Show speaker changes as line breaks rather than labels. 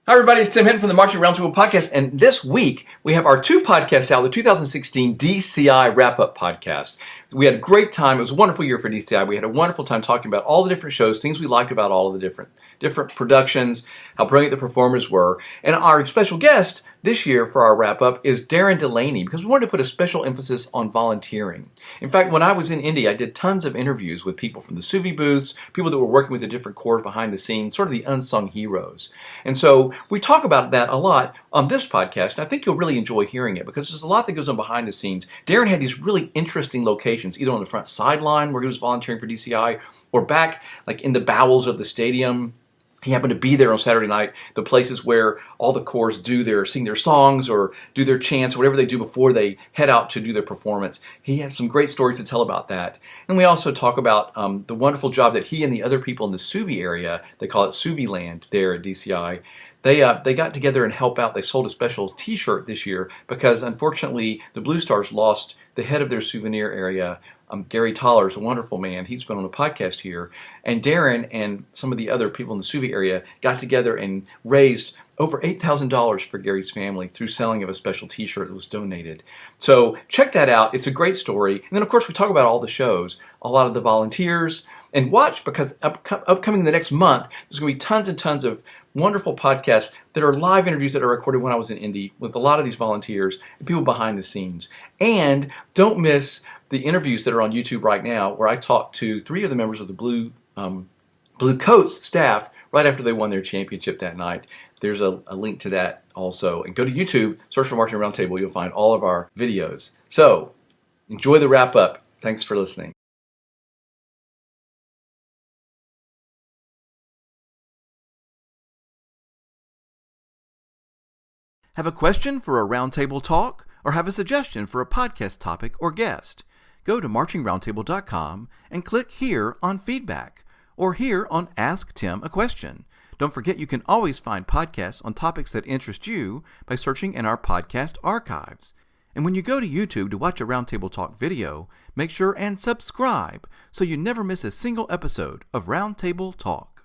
Hi everybody, it's Tim Hinton from the Marching Roundtable podcast, and this week we have our two podcasts out, the 2016 DCI Wrap-Up Podcast. We had a great time. It was a wonderful year for DCI. We had a wonderful time talking about all the different shows, things we liked about all of the different productions, how brilliant the performers were. And our special guest this year for our wrap-up is Darren Delaney, because we wanted to put a special emphasis on volunteering. In fact, when I was in Indy, I did tons of interviews with people from the Suvi booths, people that were working with the different corps behind the scenes, sort of the unsung heroes. And so we talk about that a lot on this podcast, and I think you'll really enjoy hearing it because there's a lot that goes on behind the scenes. Darren had these really interesting locations, either on the front sideline where he was volunteering for DCI or back like in the bowels of the stadium. He happened to be there on Saturday night, the places where all the corps sing their songs or do their chants, whatever they do before they head out to do their performance. He has some great stories to tell about that. And we also talk about the wonderful job that he and the other people in the Suvi area, they call it Suvi Land there at DCI, they got together and helped out. They sold a special t-shirt this year because unfortunately the Blue Stars lost the head of their souvenir area. Gary Toller is a wonderful man. He's been on a podcast here. And Darren and some of the other people in the Suvi area got together and raised over $8,000 for Gary's family through selling of a special t-shirt that was donated. So check that out. It's a great story. And then, of course, we talk about all the shows, a lot of the volunteers. And watch, because upcoming the next month, there's going to be tons and tons of wonderful podcasts that are live interviews that are recorded when I was in Indy with a lot of these volunteers and people behind the scenes. And don't miss the interviews that are on YouTube right now where I talked to 3 of the members of the Blue Coats staff right after they won their championship that night. There's a link to that also. And go to YouTube, search for Marching Roundtable. You'll find all of our videos. So enjoy the wrap-up. Thanks for listening.
Have a question for a roundtable talk or have a suggestion for a podcast topic or guest? Go to marchingroundtable.com and click here on feedback or here on Ask Tim a Question. Don't forget you can always find podcasts on topics that interest you by searching in our podcast archives. And when you go to YouTube to watch a Roundtable Talk video, make sure and subscribe so you never miss a single episode of Roundtable Talk.